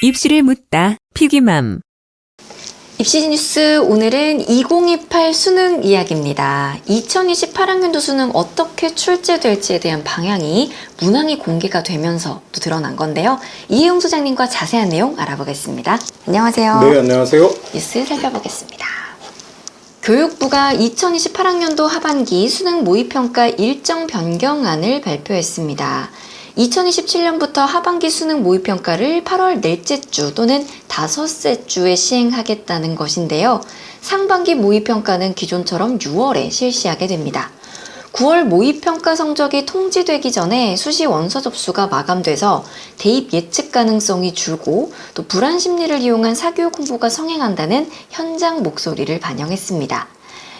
입시를 묻다 피기맘. 입시 뉴스 오늘은 2028 수능 이야기입니다. 2028학년도 수능 어떻게 출제될지에 대한 방향이 문항이 공개가 되면서 또 드러난 건데요. 이혜용 소장님과 자세한 내용 알아보겠습니다. 안녕하세요. 네, 안녕하세요. 뉴스 살펴보겠습니다. 교육부가 2028학년도 하반기 수능 모의평가 일정 변경안을 발표했습니다. 2027년부터 하반기 수능 모의평가를 8월 넷째 주 또는 다섯째 주에 시행하겠다는 것인데요. 상반기 모의평가는 기존처럼 6월에 실시하게 됩니다. 9월 모의평가 성적이 통지되기 전에 수시 원서 접수가 마감돼서 대입 예측 가능성이 줄고 또 불안 심리를 이용한 사교육 홍보가 성행한다는 현장 목소리를 반영했습니다.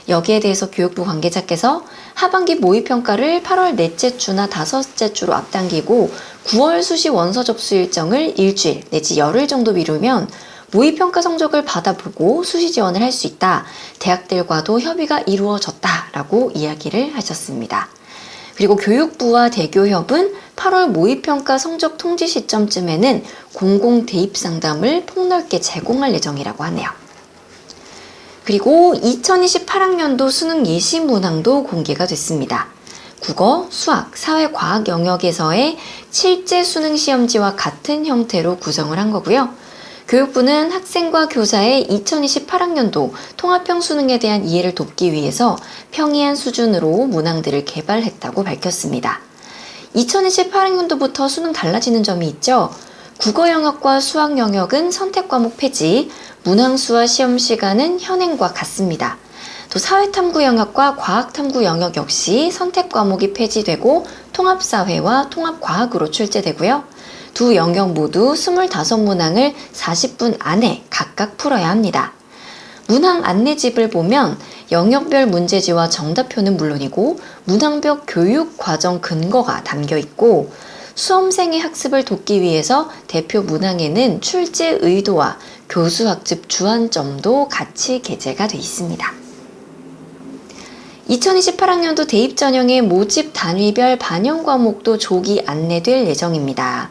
여기에 대해서 교육부 관계자께서 하반기 모의평가를 8월 넷째 주나 다섯째 주로 앞당기고 9월 수시 원서 접수 일정을 일주일 내지 열흘 정도 미루면 모의평가 성적을 받아보고 수시 지원을 할 수 있다. 대학들과도 협의가 이루어졌다라고 이야기를 하셨습니다. 그리고 교육부와 대교협은 8월 모의평가 성적 통지 시점쯤에는 공공 대입 상담을 폭넓게 제공할 예정이라고 하네요. 그리고 2028학년도 수능 예시 문항도 공개가 됐습니다. 국어, 수학, 사회과학 영역에서의 실제 수능 시험지와 같은 형태로 구성을 한 거고요. 교육부는 학생과 교사의 2028학년도 통합형 수능에 대한 이해를 돕기 위해서 평이한 수준으로 문항들을 개발했다고 밝혔습니다. 2028학년도부터 수능 달라지는 점이 있죠. 국어 영역과 수학 영역은 선택 과목 폐지, 문항수와 시험 시간은 현행과 같습니다. 또 사회탐구 영역과 과학탐구 영역 역시 선택 과목이 폐지되고 통합사회와 통합과학으로 출제되고요. 두 영역 모두 25문항을 40분 안에 각각 풀어야 합니다. 문항 안내집을 보면 영역별 문제지와 정답표는 물론이고 문항별 교육 과정 근거가 담겨 있고 수험생의 학습을 돕기 위해서 대표 문항에는 출제 의도와 교수 학습 주안점도 같이 게재가 되어 있습니다. 2028학년도 대입 전형의 모집 단위별 반영 과목도 조기 안내될 예정입니다.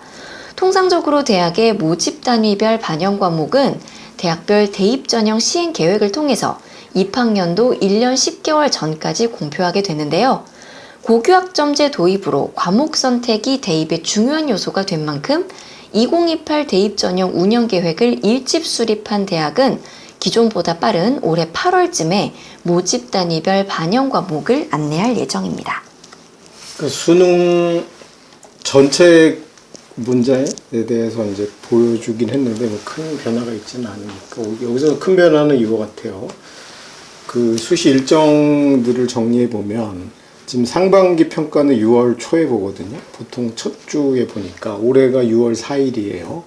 통상적으로 대학의 모집 단위별 반영 과목은 대학별 대입 전형 시행 계획을 통해서 입학년도 1년 10개월 전까지 공표하게 되는데요. 고교학점제 도입으로 과목 선택이 대입의 중요한 요소가 된 만큼 2028 대입 전형 운영 계획을 일찍 수립한 대학은 기존보다 빠른 올해 8월쯤에 모집 단위별 반영 과목을 안내할 예정입니다. 수능 전체 문제에 대해서 이제 보여주긴 했는데 뭐 큰 변화가 있지는 않으니까 여기서 큰 변화는 이거 같아요. 그 수시 일정들을 정리해 보면 지금 상반기 평가는 6월 초에 보거든요. 보통 첫 주에 보니까 올해가 6월 4일이에요.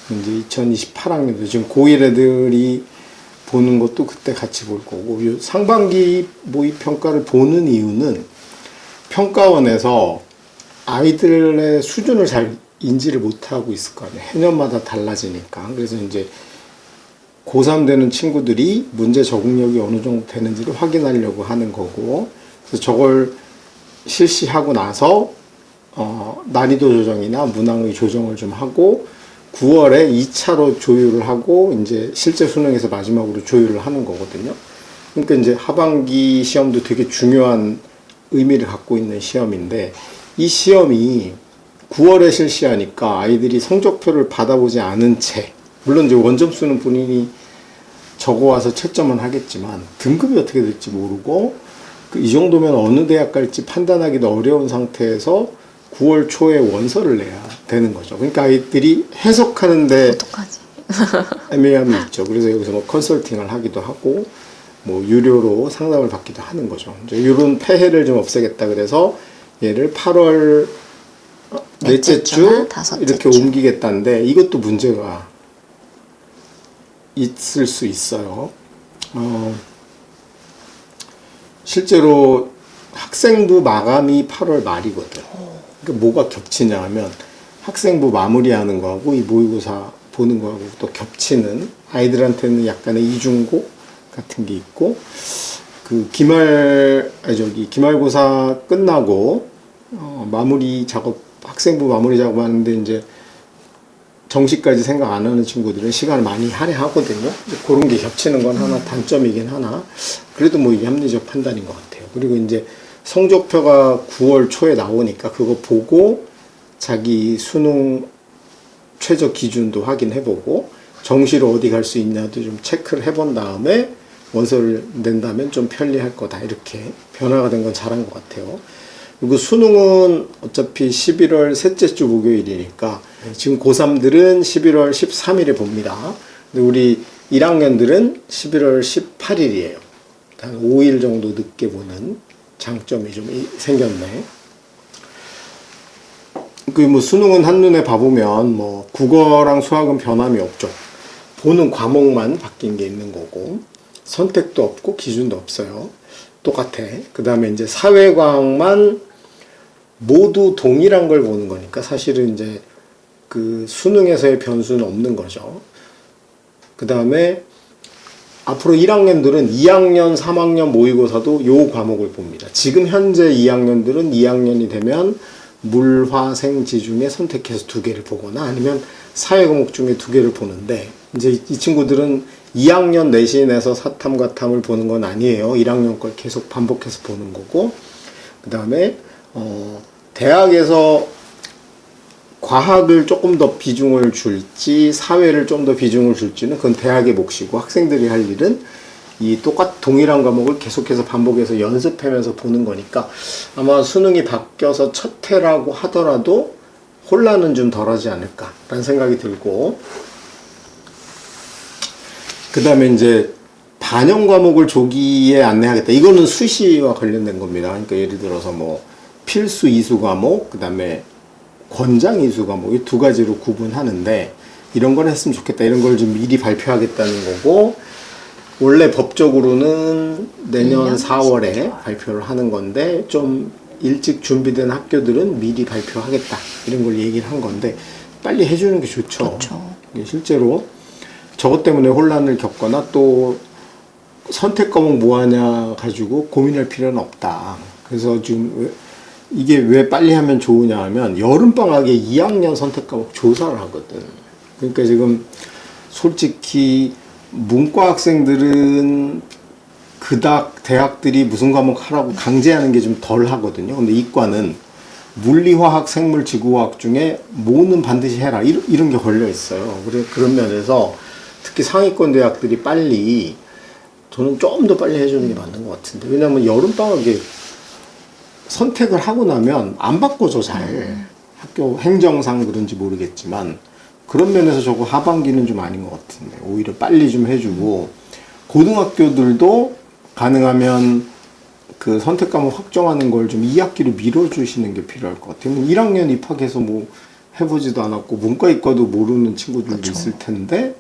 이제 2028학년도 지금 고1 애들이 보는 것도 그때 같이 볼 거고 상반기 모의평가를 보는 이유는 평가원에서 아이들의 수준을 잘 인지를 못하고 있을 거 아니에요. 해년마다 달라지니까. 그래서 이제 고3 되는 친구들이 문제 적응력이 어느 정도 되는지를 확인하려고 하는 거고 그래서 저걸 실시하고 나서 난이도 조정이나 문항의 조정을 좀 하고 9월에 2차로 조율을 하고 이제 실제 수능에서 마지막으로 조율을 하는 거거든요. 그러니까 이제 하반기 시험도 되게 중요한 의미를 갖고 있는 시험인데 이 시험이 9월에 실시하니까 아이들이 성적표를 받아보지 않은 채 물론 이제 원점수는 본인이 적어와서 채점은 하겠지만 등급이 어떻게 될지 모르고 이 정도면 어느 대학 갈지 판단하기도 어려운 상태에서 9월 초에 원서를 내야 되는 거죠. 그러니까 아이들이 해석하는데 어떡하지? 애매함이 있죠. 그래서 여기서 뭐 컨설팅을 하기도 하고 뭐 유료로 상담을 받기도 하는 거죠. 이제 이런 폐해를 좀 없애겠다 그래서 얘를 8월 넷째 주 이렇게 옮기겠다는데 이것도 문제가 있을 수 있어요. 실제로 학생부 마감이 8월 말이거든. 그러니까 뭐가 겹치냐 하면 학생부 마무리하는 거하고 이 모의고사 보는 거하고 또 겹치는 아이들한테는 약간의 이중고 같은 게 있고 그 기말고사 끝나고 마무리 작업 학생부 마무리 작업하는데 이제 정시까지 생각 안 하는 친구들은 시간을 많이 할애하거든요. 그런 게 겹치는 건 하나 단점이긴 하나 그래도 뭐 이게 합리적 판단인 것 같아요. 그리고 이제 성적표가 9월 초에 나오니까 그거 보고 자기 수능 최저 기준도 확인해보고 정시로 어디 갈 수 있냐도 좀 체크를 해본 다음에 원서를 낸다면 좀 편리할 거다. 이렇게 변화가 된 건 잘한 것 같아요. 그리고 수능은 어차피 11월 셋째 주 목요일이니까 지금 고3들은 11월 13일에 봅니다. 근데 우리 1학년들은 11월 18일이에요. 한 5일 정도 늦게 보는 장점이 좀 생겼네. 그 뭐 수능은 한눈에 봐보면 뭐 국어랑 수학은 변함이 없죠. 보는 과목만 바뀐 게 있는 거고 선택도 없고 기준도 없어요. 똑같아. 그 다음에 이제 사회과학만 모두 동일한 걸 보는 거니까 사실은 이제 그 수능에서의 변수는 없는 거죠. 그 다음에 앞으로 1학년들은 2학년, 3학년 모의고사도 요 과목을 봅니다. 지금 현재 2학년들은 2학년이 되면 물, 화, 생, 지 중에 선택해서 2개를 보거나 아니면 사회 과목 중에 2개를 보는데 이제 이 친구들은 2학년 내신에서 사탐과 탐을 보는 건 아니에요. 1학년 걸 계속 반복해서 보는 거고 그 다음에 대학에서 과학을 조금 더 비중을 줄지 사회를 좀 더 비중을 줄지는 그건 대학의 몫이고 학생들이 할 일은 이 동일한 과목을 계속해서 반복해서 연습하면서 보는 거니까 아마 수능이 바뀌어서 첫 해라고 하더라도 혼란은 좀 덜하지 않을까라는 생각이 들고 그 다음에 이제 반영 과목을 조기에 안내하겠다. 이거는 수시와 관련된 겁니다. 그러니까 예를 들어서 뭐 필수 이수 과목, 그 다음에 권장 이수 과목 이 2가지로 구분하는데 이런 걸 했으면 좋겠다. 이런 걸 좀 미리 발표하겠다는 거고 원래 법적으로는 내년 4월에 발표를 하는 건데 좀 일찍 준비된 학교들은 미리 발표하겠다. 이런 걸 얘기를 한 건데 빨리 해주는 게 좋죠. 그렇죠. 실제로 저것 때문에 혼란을 겪거나 또 선택 과목 뭐 하냐 가지고 고민할 필요는 없다. 그래서 지금 이게 왜 빨리 하면 좋으냐 하면 여름방학에 2학년 선택 과목 조사를 하거든. 그러니까 지금 솔직히 문과 학생들은 그닥 대학들이 무슨 과목 하라고 강제하는 게 좀 덜 하거든요. 근데 이과는 물리화학, 생물, 지구화학 중에 뭐는 반드시 해라. 이런 게 걸려 있어요. 그런 면에서 특히 상위권 대학들이 빨리 저는 좀 더 빨리 해주는 게 맞는 것 같은데 왜냐면 여름방학에 선택을 하고 나면 안 바꿔줘 잘 학교 행정상 그런지 모르겠지만 그런 면에서 저거 하반기는 좀 아닌 것 같은데 오히려 빨리 좀 해주고 고등학교들도 가능하면 그 선택 과목 확정하는 걸 좀 2학기로 밀어주시는 게 필요할 것 같아요. 1학년 입학해서 뭐 해보지도 않았고 문과 이과도 모르는 친구들도 그쵸. 있을 텐데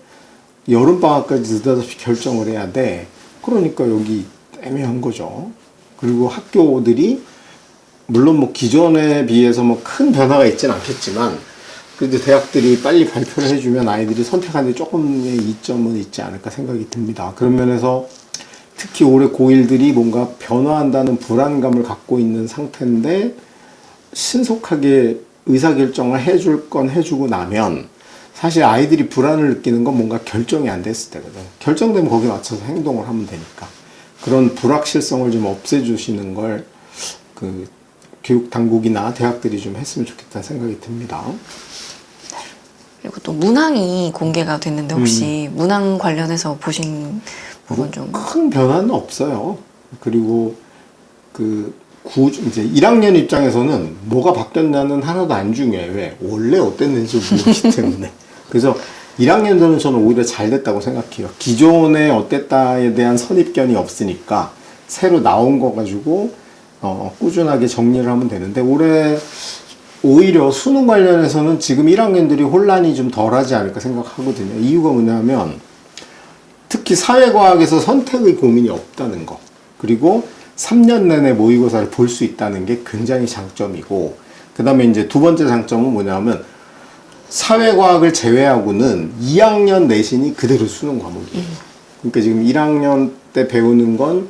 여름방학까지 느닷없이 결정을 해야 돼. 그러니까 여기 애매한 거죠. 그리고 학교들이 물론 뭐 기존에 비해서 뭐 큰 변화가 있지는 않겠지만 그래도 대학들이 빨리 발표를 해주면 아이들이 선택하는 데 조금의 이점은 있지 않을까 생각이 듭니다. 그런 면에서 특히 올해 고1들이 뭔가 변화한다는 불안감을 갖고 있는 상태인데 신속하게 의사결정을 해줄 건 해주고 나면 사실 아이들이 불안을 느끼는 건 뭔가 결정이 안 됐을 때거든. 결정되면 거기에 맞춰서 행동을 하면 되니까. 그런 불확실성을 좀 없애주시는 걸 그 교육 당국이나 대학들이 좀 했으면 좋겠다는 생각이 듭니다. 그리고 또 문항이 공개가 됐는데 혹시 문항 관련해서 보신 부분 좀 큰 변화는 없어요. 그리고 이제 1학년 입장에서는 뭐가 바뀌었냐는 하나도 안 중요해. 왜? 원래 어땠는지 모르기 때문에. 그래서 1학년들은 저는 오히려 잘 됐다고 생각해요. 기존에 어땠다에 대한 선입견이 없으니까 새로 나온 거 가지고 꾸준하게 정리를 하면 되는데 올해 오히려 수능 관련해서는 지금 1학년들이 혼란이 좀 덜하지 않을까 생각하거든요. 이유가 뭐냐면 특히 사회과학에서 선택의 고민이 없다는 거 그리고 3년 내내 모의고사를 볼 수 있다는 게 굉장히 장점이고 그 다음에 이제 두 번째 장점은 뭐냐면 사회과학을 제외하고는 2학년 내신이 그대로 수능 과목이에요. 그러니까 지금 1학년 때 배우는 건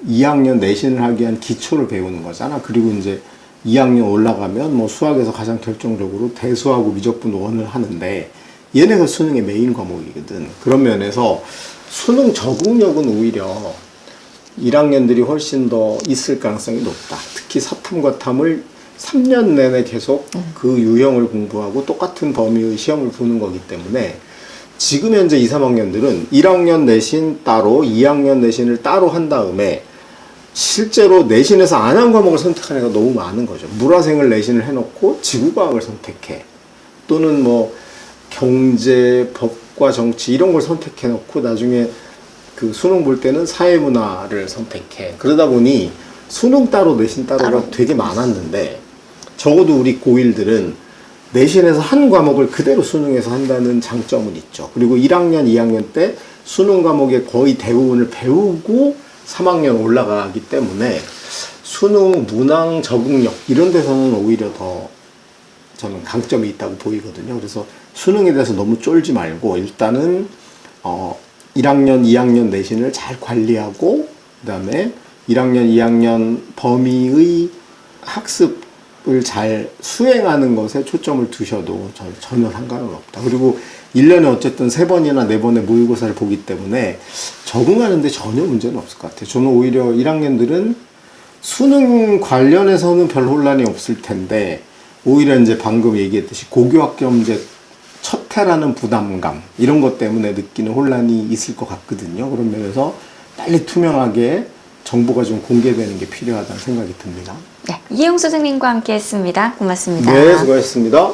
2학년 내신을 하기 위한 기초를 배우는 거잖아. 그리고 이제 2학년 올라가면 뭐 수학에서 가장 결정적으로 대수하고 미적분 원을 하는데 얘네가 수능의 메인 과목이거든. 그런 면에서 수능 적응력은 오히려 1학년들이 훨씬 더 있을 가능성이 높다. 특히 사탐과 탐을 3년 내내 계속 그 유형을 공부하고 똑같은 범위의 시험을 보는 거기 때문에 지금 현재 2, 3학년들은 1학년 내신 따로 2학년 내신을 따로 한 다음에 실제로 내신에서 안 한 과목을 선택하는 애가 너무 많은 거죠. 물화생을 내신을 해놓고 지구과학을 선택해. 또는 뭐 경제, 법과 정치 이런 걸 선택해놓고 나중에 그 수능 볼 때는 사회문화를 선택해. 그러다 보니 수능 따로 내신 따로가 되게 많았는데 적어도 우리 고1들은 내신에서 한 과목을 그대로 수능에서 한다는 장점은 있죠. 그리고 1학년, 2학년 때 수능 과목의 거의 대부분을 배우고 3학년 올라가기 때문에 수능 문항 적응력 이런 데서는 오히려 더 저는 강점이 있다고 보이거든요. 그래서 수능에 대해서 너무 쫄지 말고 일단은 1학년, 2학년 내신을 잘 관리하고 그다음에 1학년, 2학년 범위의 학습을 잘 수행하는 것에 초점을 두셔도 전혀 상관은 없다. 그리고 1년에 어쨌든 3번이나 4번의 모의고사를 보기 때문에 적응하는데 전혀 문제는 없을 것 같아요. 저는 오히려 1학년들은 수능 관련해서는 별 혼란이 없을 텐데 오히려 이제 방금 얘기했듯이 고교학 겸제 첫 해라는 부담감 이런 것 때문에 느끼는 혼란이 있을 것 같거든요. 그런 면에서 빨리 투명하게 정보가 좀 공개되는 게 필요하다는 생각이 듭니다. 네, 이혜용 선생님과 함께 했습니다. 고맙습니다. 네, 수고하셨습니다.